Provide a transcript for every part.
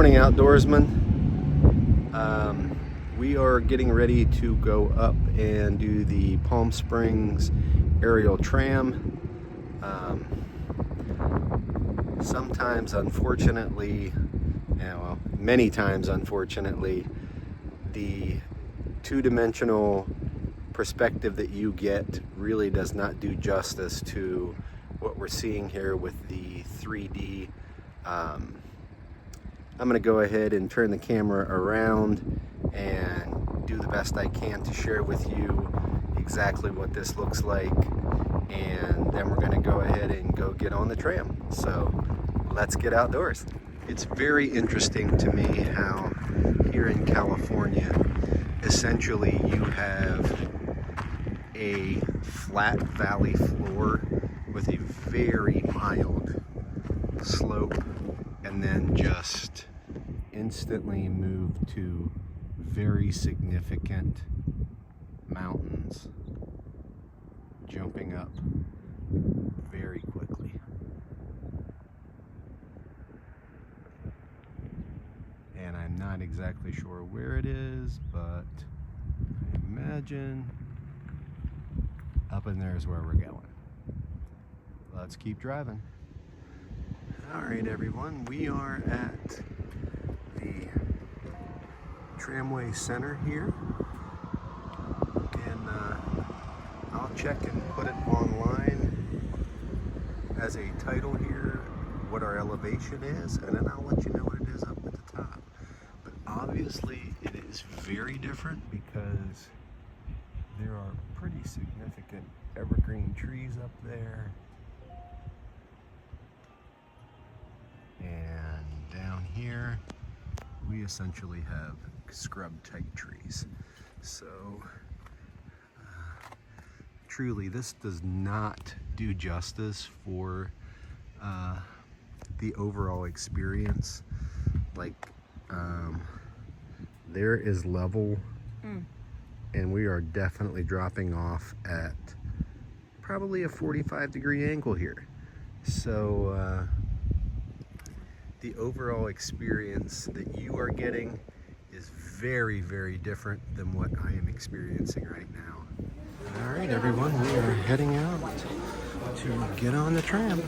morning, outdoorsman. We are getting ready to go up and do the Palm Springs Aerial Tram. Sometimes, unfortunately, well, many times, unfortunately, the two-dimensional perspective that you get really does not do justice to what we're seeing here with the 3D. I'm going to go ahead and turn the camera around and do the best I can to share with you exactly what this looks like, and then we're going to go ahead and go get on the tram. So let's get outdoors. It's very interesting to me how here in California, essentially you have a flat valley floor with a very mild slope, and then just instantly move to very significant mountains jumping up very quickly. And I'm not exactly sure where it is, but I imagine up in there is where we're going. Let's keep driving. All right, everyone, we are at the tramway center here, and I'll check and put it online as a title here, what our elevation is, and then I'll let you know what it is up at the top. But obviously it is very different because there are pretty significant evergreen trees up there. And down here, we essentially have scrub type trees. So truly, this does not do justice for the overall experience. Like, there is level, and we are definitely dropping off at probably a 45-degree angle here. So the overall experience that you are getting is very, very different than what I am experiencing right now. All right, everyone, we are heading out to get on the tram.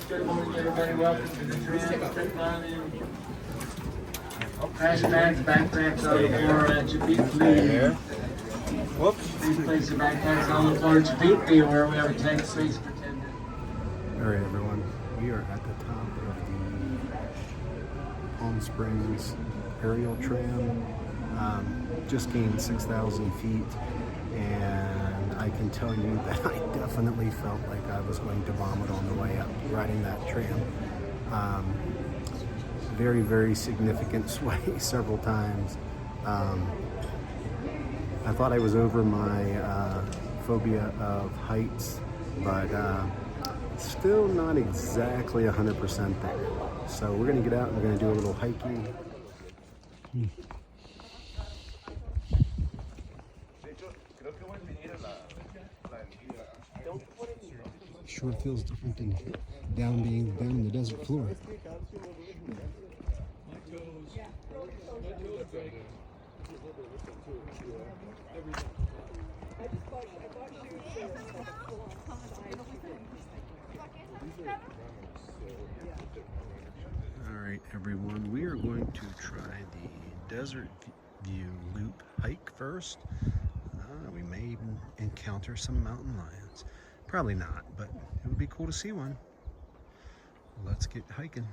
Good morning, everybody. Welcome to the tram. Trash bags, backpacks on the floor at your feet, please. Whoops. Please place your backpacks on the floor at your feet. Be aware we have a tank space for 10 minutes. All right, everyone, we are at the top of the Palm Springs Aerial Tram. Just gained 6,000 feet, and I can tell you that I definitely felt like I was going to vomit on the way up riding that tram. Very, very significant sway several times. I thought I was over my phobia of heights, but still not exactly 100% there. So we're gonna get out and we're gonna do a little hiking. Sure feels different than being down in the desert floor. All right, everyone, we are going to try the Desert View Loop hike first. We may even encounter some mountain lions. Probably not, but it would be cool to see one. Let's get hiking.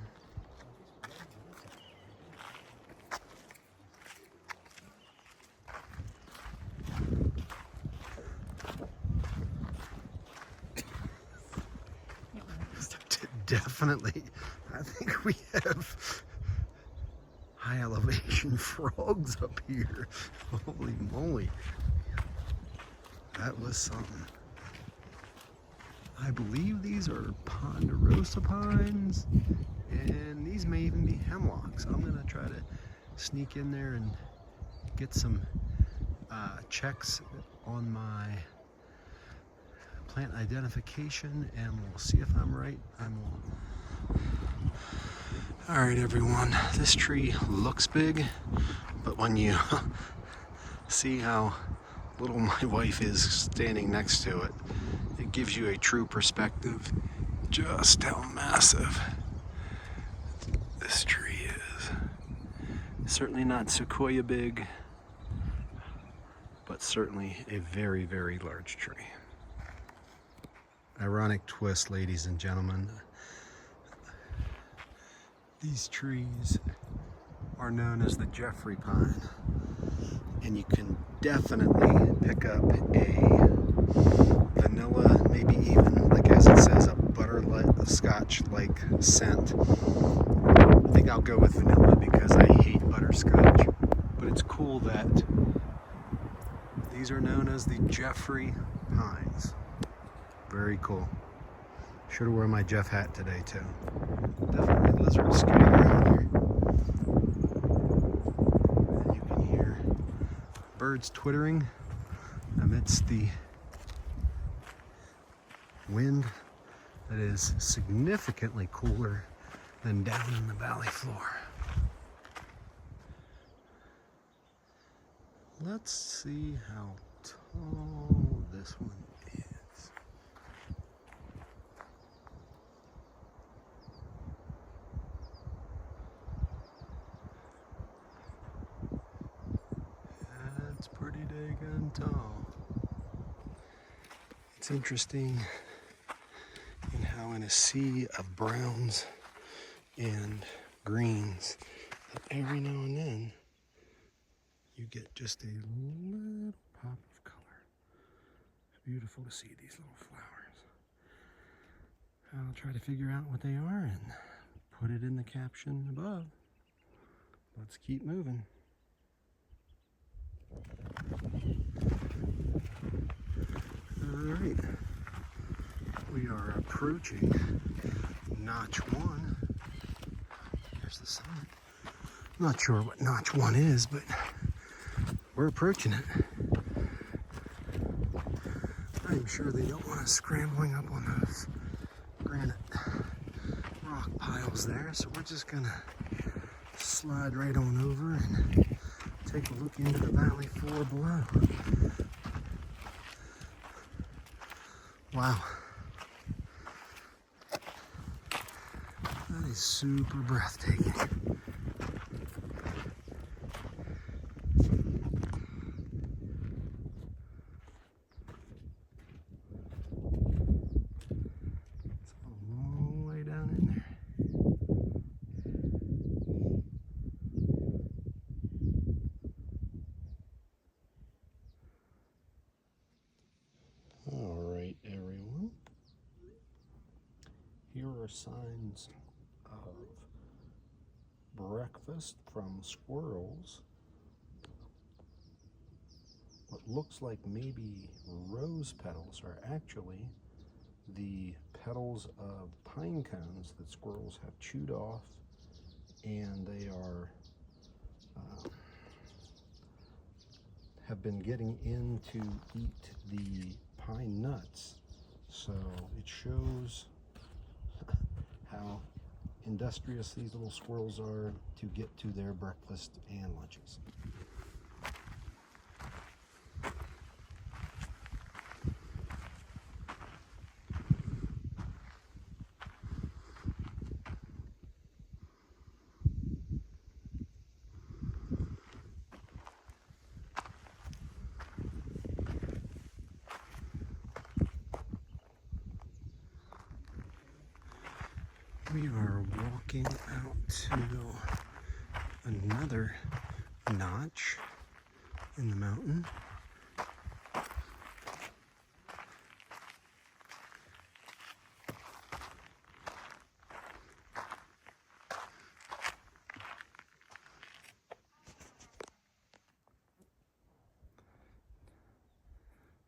Definitely, I think we have high elevation frogs up here. Holy moly. That was something. I believe these are ponderosa pines, and these may even be hemlocks. I'm gonna try to sneak in there and get some checks on my plant identification, and we'll see if I'm right. I'm All right, everyone, this tree looks big, but when you see how little my wife is standing next to it, it gives you a true perspective just how massive this tree is. Certainly not sequoia big, but certainly a very, very large tree. Ironic twist, ladies and gentlemen. These trees are known as the Jeffrey pine, and you can definitely pick up a vanilla, maybe even, like as it says, a butterscotch-like scent. I think I'll go with vanilla because I hate butterscotch, but it's cool that these are known as the Jeffrey pines. Very cool. Should have worn my Jeff hat today too. Definitely lizards scurrying around here. And you can hear birds twittering amidst the wind that is significantly cooler than down in the valley floor. Let's see how tall this one is. That's pretty daggone tall. It's interesting in how in a sea of browns and greens that every now and then you get just a little pop of color. It's beautiful to see these little flowers. I'll try to figure out what they are and put it in the caption above. Let's keep moving. Alright, we are approaching notch 1. There's the sign. Not sure what notch 1 is, but we're approaching it. I'm sure they don't want us scrambling up on those granite rock piles there, so we're just gonna slide right on over and take a look into the valley floor below. Wow. That is super breathtaking. It's a long way down in there. All right, everyone. Here are signs of breakfast from squirrels. What looks like maybe rose petals are actually the petals of pine cones that squirrels have chewed off, and they are have been getting in to eat the pine nuts. So it shows how industrious these little squirrels are to get to their breakfast and lunches. We are walking out to another notch in the mountain.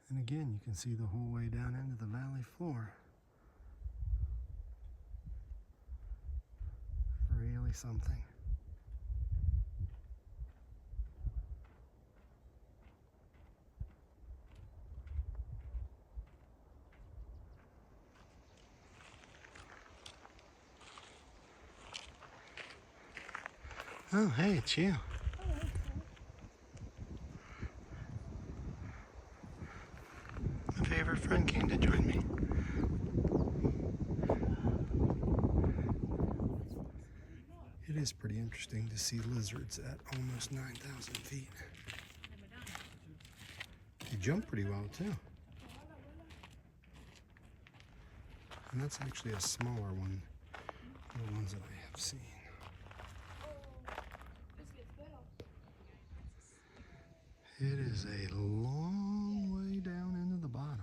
And again, you can see the whole way down into the valley floor. Really something. Oh, hey, it's you. My favorite friend came to join me. It is pretty interesting to see lizards at almost 9,000 feet. They jump pretty well too. And that's actually a smaller one than the ones that I have seen. It is a long way down into the bottom.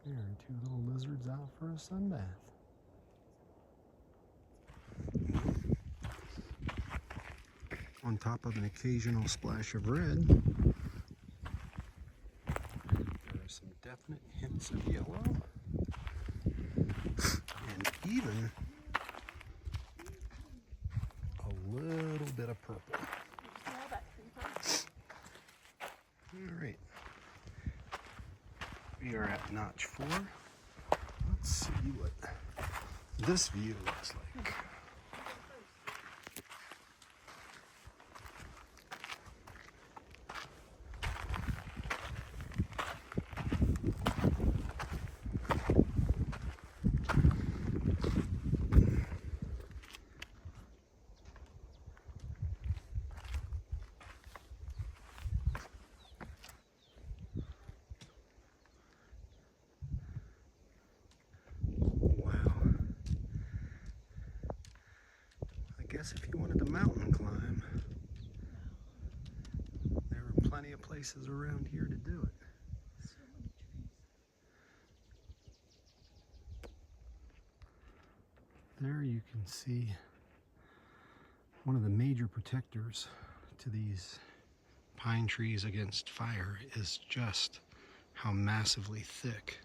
There are two little lizards out for a sunbath. On top of an occasional splash of red, there are some definite hints of yellow, and even a little bit of purple. All right. We are at notch 4. Let's see what this view looks like. I guess if you wanted to mountain climb, there are plenty of places around here to do it. There you can see one of the major protectors to these pine trees against fire is just how massively thick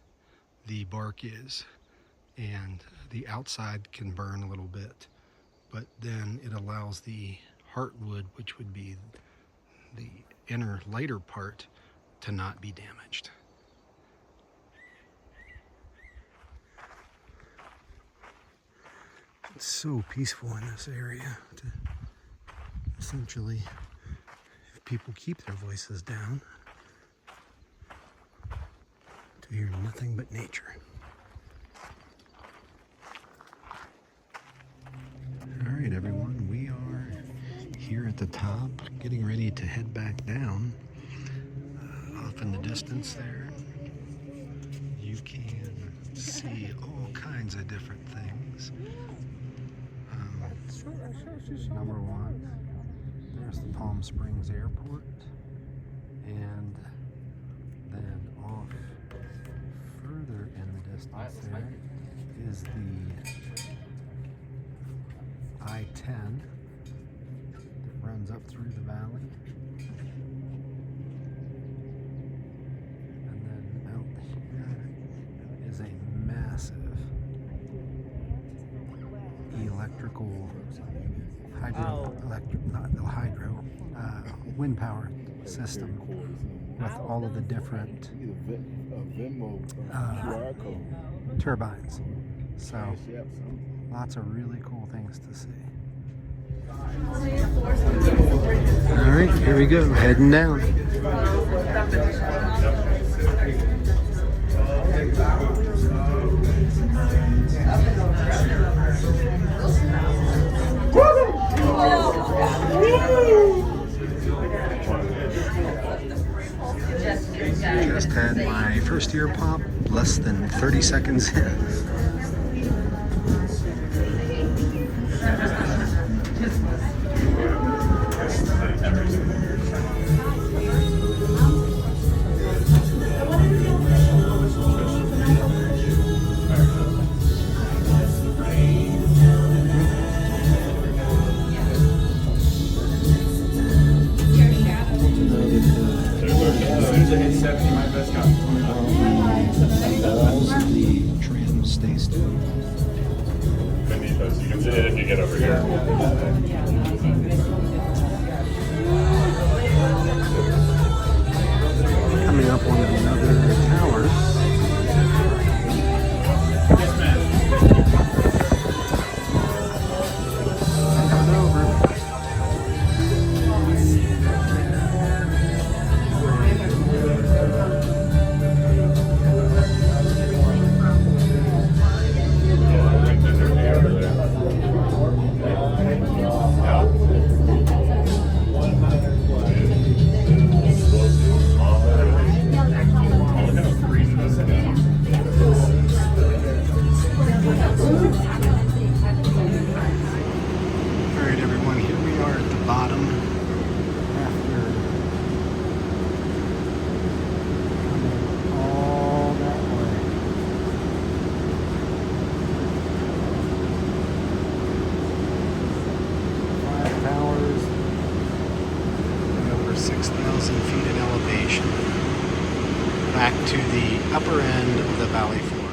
the bark is, and the outside can burn a little bit, but then it allows the heartwood, which would be the inner lighter part, to not be damaged. It's so peaceful in this area. Essentially, if people keep their voices down, to hear nothing but nature. All right, everyone, we are here at the top, getting ready to head back down. Off in the distance there, you can see all kinds of different things. Number one, there's the Palm Springs Airport, and then off further in the distance there is the I-10 that runs up through the valley. And then out here is a massive electrical wind power system with all of the different turbines. So lots of really cool things to see. All right, here we go, heading down. Just had my first ear pop less than 30 seconds in. stay still. Beneath us. You can see it if you get over here. Coming up on another tower. Yes, ma'am. Coming over. Alright everyone, here we are at the bottom after coming all that way. 5 towers and over 6,000 feet in elevation. Back to the upper end of the valley floor.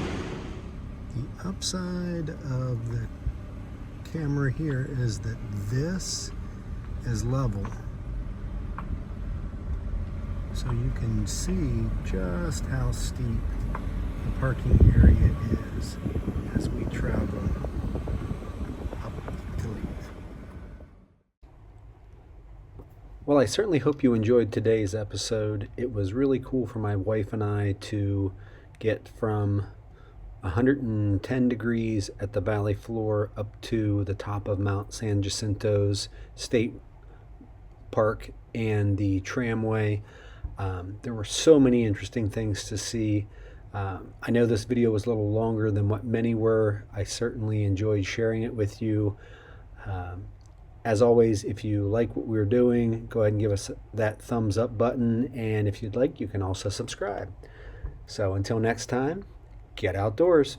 The upside of the camera here is that this is level, so you can see just how steep the parking area is as we travel up to leave. Well, I certainly hope you enjoyed today's episode. It was really cool for my wife and I to get from 110 degrees at the valley floor up to the top of Mount San Jacinto's State Park and the tramway. There were so many interesting things to see. I know this video was a little longer than what many were. I certainly enjoyed sharing it with you. As always, if you like what we're doing, go ahead and give us that thumbs up button. And if you'd like, you can also subscribe. So until next time, get outdoors.